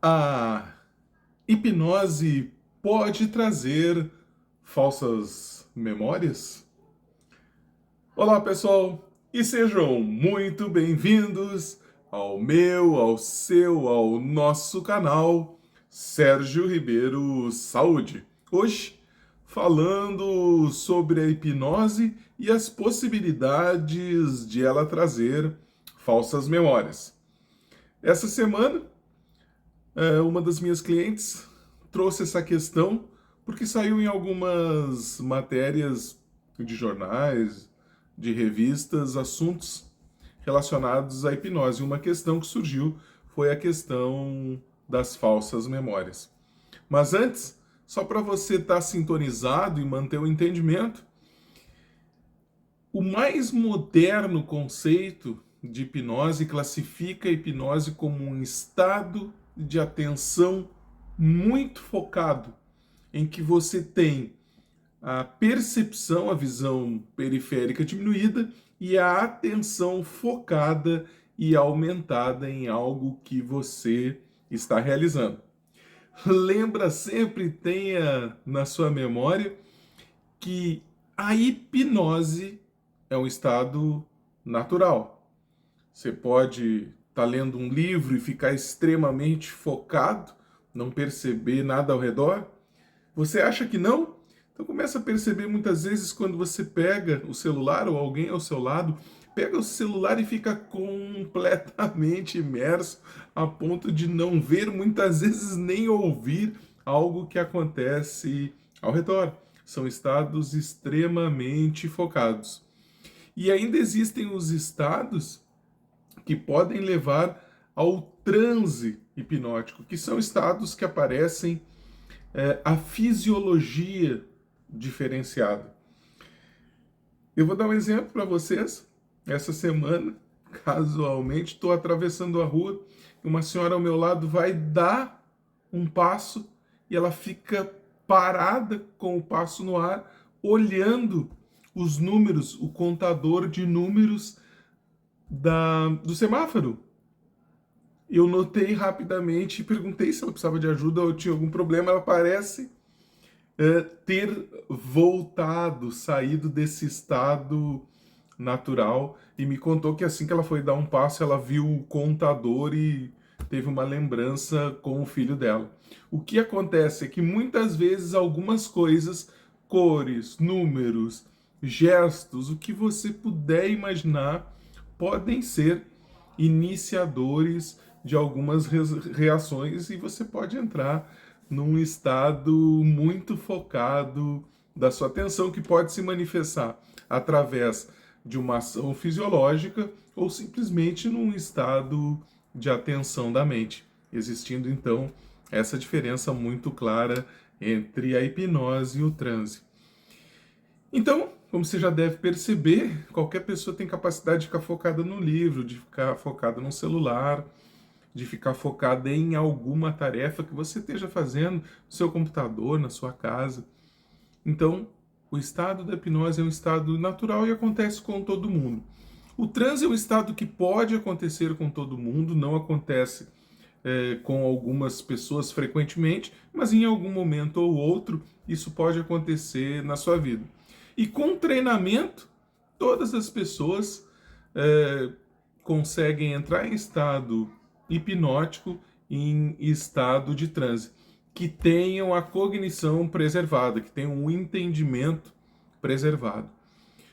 A hipnose pode trazer falsas memórias? Olá, pessoal, e sejam muito bem-vindos ao seu, ao nosso canal Sérgio Ribeiro Saúde. Hoje, falando sobre a hipnose e as possibilidades de ela trazer falsas memórias. Essa semana, uma das minhas clientes trouxe essa questão porque saiu em algumas matérias de jornais, de revistas, assuntos relacionados à hipnose. Uma questão que surgiu foi a questão das falsas memórias. Mas antes, só para você estar sintonizado e manter o entendimento, o mais moderno conceito de hipnose classifica a hipnose como um estado de atenção muito focado, em que você tem a percepção, a visão periférica diminuída e a atenção focada e aumentada em algo que você está realizando. Lembra sempre, tenha na sua memória que a hipnose é um estado natural. Você pode estar lendo um livro e ficar extremamente focado, não perceber nada ao redor. Você acha que não? Então começa a perceber muitas vezes quando você pega o celular ou alguém ao seu lado, pega o celular e fica completamente imerso a ponto de não ver, muitas vezes nem ouvir algo que acontece ao redor. São estados extremamente focados. E ainda existem os estados que podem levar ao transe hipnótico, que são estados que aparecem a fisiologia diferenciada. Eu vou dar um exemplo para vocês. Essa semana, casualmente, estou atravessando a rua e uma senhora ao meu lado vai dar um passo e ela fica parada com o passo no ar, olhando os números, o contador de números do semáforo. Eu notei rapidamente e perguntei se ela precisava de ajuda ou tinha algum problema. Ela parece ter voltado, saído desse estado natural e me contou que assim que ela foi dar um passo, ela viu o contador e teve uma lembrança com o filho dela. O que acontece é que muitas vezes algumas coisas, cores, números, gestos, o que você puder imaginar, podem ser iniciadores de algumas reações e você pode entrar num estado muito focado da sua atenção, que pode se manifestar através de uma ação fisiológica ou simplesmente num estado de atenção da mente, existindo então essa diferença muito clara entre a hipnose e o transe. Então, como você já deve perceber, qualquer pessoa tem capacidade de ficar focada no livro, de ficar focada no celular, de ficar focada em alguma tarefa que você esteja fazendo no seu computador, na sua casa. Então, o estado da hipnose é um estado natural e acontece com todo mundo. O transe é um estado que pode acontecer com todo mundo, não acontece com algumas pessoas frequentemente, mas em algum momento ou outro isso pode acontecer na sua vida. E com treinamento, todas as pessoas conseguem entrar em estado hipnótico, em estado de transe, que tenham a cognição preservada, que tenham um entendimento preservado.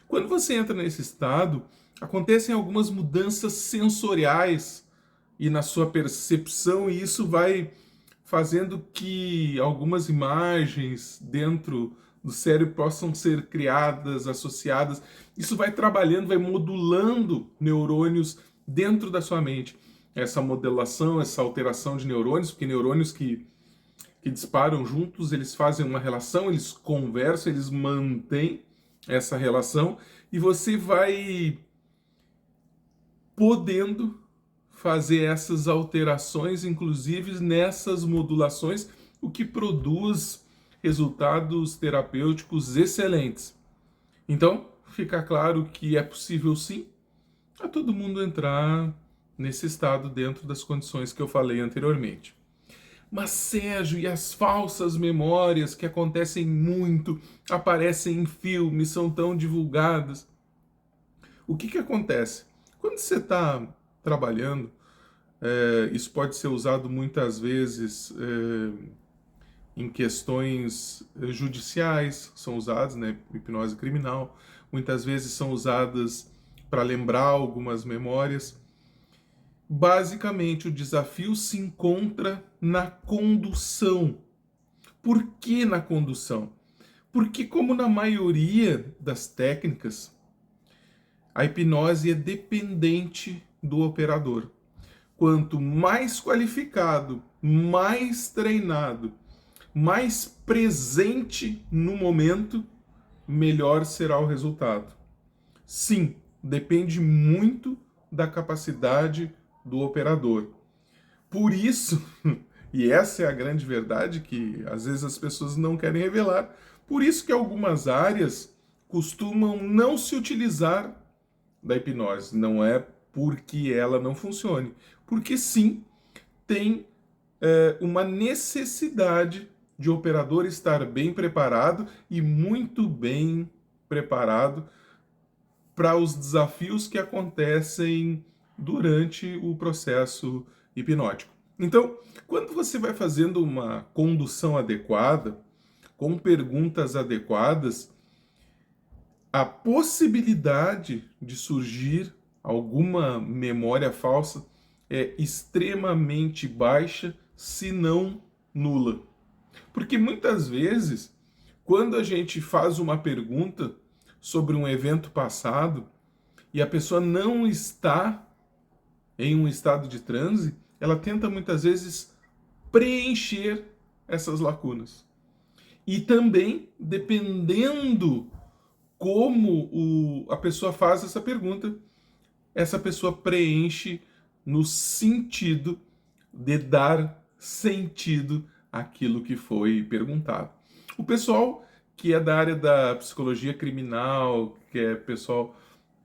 Quando você entra nesse estado, acontecem algumas mudanças sensoriais e na sua percepção, e isso vai fazendo que algumas imagens dentro do cérebro possam ser criadas, associadas. Isso vai trabalhando, vai modulando neurônios dentro da sua mente. Essa modelação, essa alteração de neurônios, porque neurônios que disparam juntos, eles fazem uma relação, eles conversam, eles mantêm essa relação, e você vai podendo fazer essas alterações, inclusive nessas modulações, o que produz resultados terapêuticos excelentes. Então, fica claro que é possível sim a todo mundo entrar nesse estado dentro das condições que eu falei anteriormente. Mas Sérgio, e as falsas memórias que acontecem muito, aparecem em filmes, são tão divulgadas? O que acontece? Quando você está trabalhando, isso pode ser usado muitas vezes em questões judiciais, são usadas, né, hipnose criminal, muitas vezes são usadas para lembrar algumas memórias. Basicamente, o desafio se encontra na condução. Por que na condução? Porque, como na maioria das técnicas, a hipnose é dependente do operador. Quanto mais qualificado, mais treinado, mais presente no momento, melhor será o resultado. Sim, depende muito da capacidade do operador. Por isso, e essa é a grande verdade que às vezes as pessoas não querem revelar, por isso que algumas áreas costumam não se utilizar da hipnose. Não é porque ela não funcione, porque sim, tem uma necessidade de o operador estar bem preparado e muito bem preparado para os desafios que acontecem durante o processo hipnótico. Então, quando você vai fazendo uma condução adequada, com perguntas adequadas, a possibilidade de surgir alguma memória falsa é extremamente baixa, se não nula. Porque muitas vezes, quando a gente faz uma pergunta sobre um evento passado e a pessoa não está em um estado de transe, ela tenta muitas vezes preencher essas lacunas. E também, dependendo como a pessoa faz essa pessoa preenche no sentido de dar sentido àquilo que foi perguntado. O pessoal que é da área da psicologia criminal, que é pessoal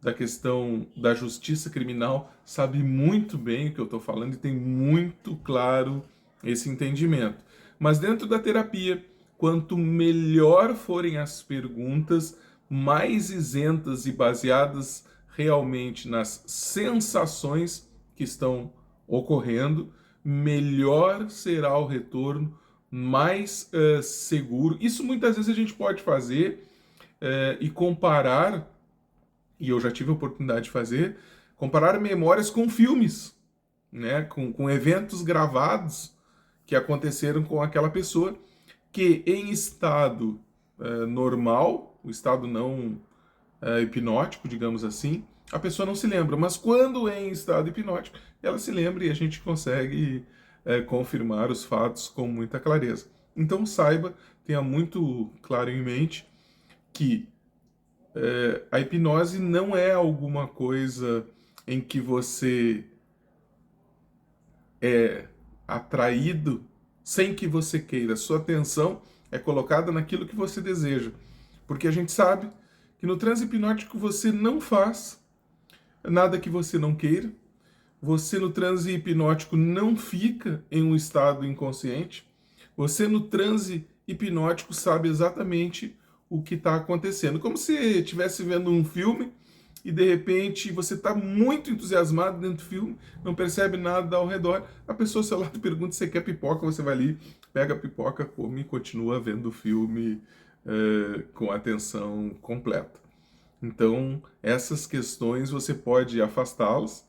da questão da justiça criminal, sabe muito bem o que eu estou falando e tem muito claro esse entendimento. Mas dentro da terapia, quanto melhor forem as perguntas, mais isentas e baseadas realmente nas sensações que estão ocorrendo, melhor será o retorno, mais seguro. Isso muitas vezes a gente pode fazer e comparar, e eu já tive a oportunidade de fazer, comparar memórias com filmes, né, com eventos gravados que aconteceram com aquela pessoa que em estado normal, o estado não hipnótico, digamos assim, a pessoa não se lembra, mas quando é em estado hipnótico, ela se lembra e a gente consegue confirmar os fatos com muita clareza. Então saiba, tenha muito claro em mente que a hipnose não é alguma coisa em que você é atraído sem que você queira. Sua atenção é colocada naquilo que você deseja. Porque a gente sabe que no transe hipnótico você não faz nada que você não queira. Você no transe hipnótico não fica em um estado inconsciente. Você no transe hipnótico sabe exatamente o que está acontecendo. Como se estivesse vendo um filme e de repente você está muito entusiasmado dentro do filme, não percebe nada ao redor. A pessoa, sei lá, te pergunta se você quer pipoca, você vai ali, pega a pipoca, come e continua vendo o filme com atenção completa. Então, essas questões você pode afastá-las,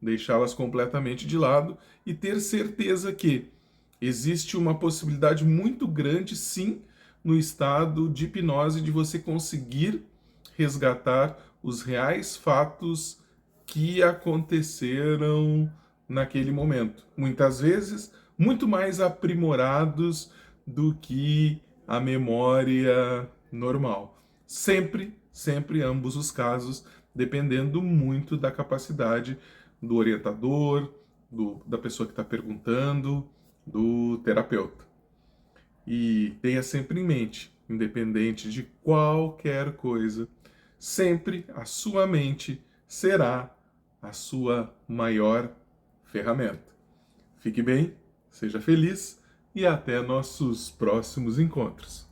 deixá-las completamente de lado e ter certeza que existe uma possibilidade muito grande, sim, no estado de hipnose de você conseguir resgatar os reais fatos que aconteceram naquele momento. Muitas vezes, muito mais aprimorados do que a memória normal. Sempre, sempre ambos os casos, dependendo muito da capacidade do orientador, da pessoa que está perguntando, do terapeuta. E tenha sempre em mente, independente de qualquer coisa, sempre a sua mente será a sua maior ferramenta. Fique bem, seja feliz e até nossos próximos encontros.